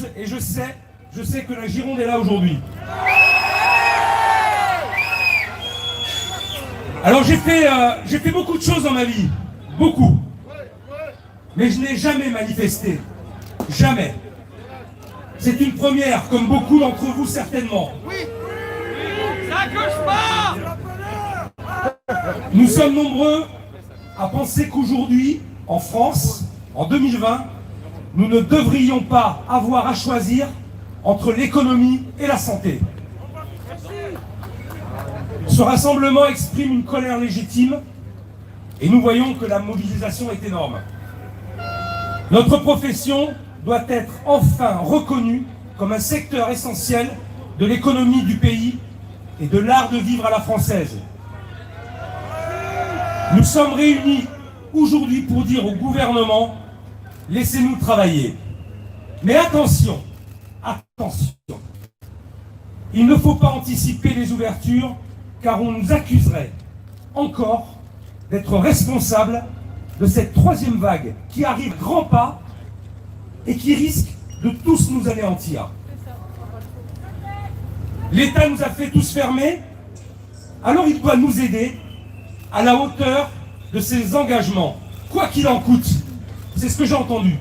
12 et je sais que la Gironde est là aujourd'hui. Alors j'ai fait beaucoup de choses dans ma vie, beaucoup. Mais je n'ai jamais manifesté, jamais. C'est une première, comme beaucoup d'entre vous certainement. Ça coche pas. Nous sommes nombreux à penser qu'aujourd'hui, en France, en 2020, nous ne devrions pas avoir à choisir entre l'économie et la santé. Ce rassemblement exprime une colère légitime et nous voyons que la mobilisation est énorme. Notre profession doit être enfin reconnue comme un secteur essentiel de l'économie du pays et de l'art de vivre à la française. Nous sommes réunis aujourd'hui pour dire au gouvernement « Laissez-nous travailler ». Mais attention, attention. Il ne faut pas anticiper les ouvertures car on nous accuserait encore d'être responsables de cette troisième vague qui arrive grands pas et qui risque de tous nous anéantir. L'État nous a fait tous fermer, alors il doit nous aider à la hauteur de ses engagements, quoi qu'il en coûte. C'est ce que j'ai entendu.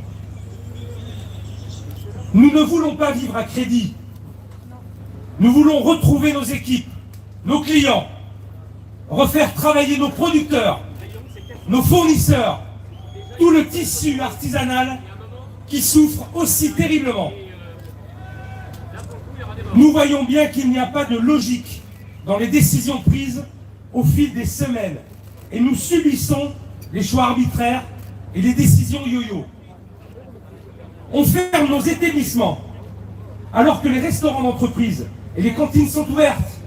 Nous ne voulons pas vivre à crédit. Nous voulons retrouver nos équipes, nos clients, refaire travailler nos producteurs, nos fournisseurs, tout le tissu artisanal qui souffre aussi terriblement. Nous voyons bien qu'il n'y a pas de logique dans les décisions prises au fil des semaines et nous subissons les choix arbitraires et les décisions yo-yo. On ferme nos établissements alors que les restaurants d'entreprise et les cantines sont ouvertes.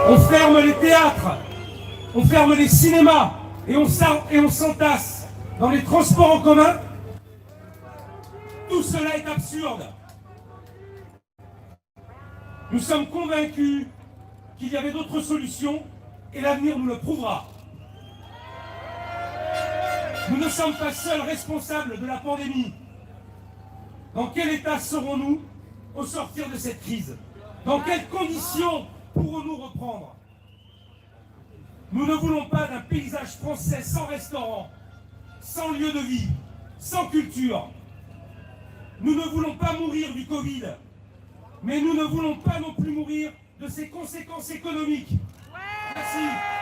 On ferme les théâtres, on ferme les cinémas et on s'entasse dans les transports en commun. Tout cela est absurde. Nous sommes convaincus qu'il y avait d'autres solutions et l'avenir nous le prouvera. Nous ne sommes pas seuls responsables de la pandémie. Dans quel état serons-nous au sortir de cette crise? Dans quelles conditions pourrons-nous reprendre? Nous ne voulons pas d'un paysage français sans restaurant, sans lieu de vie, sans culture. Nous ne voulons pas mourir du Covid, mais nous ne voulons pas non plus mourir de ses conséquences économiques. Merci.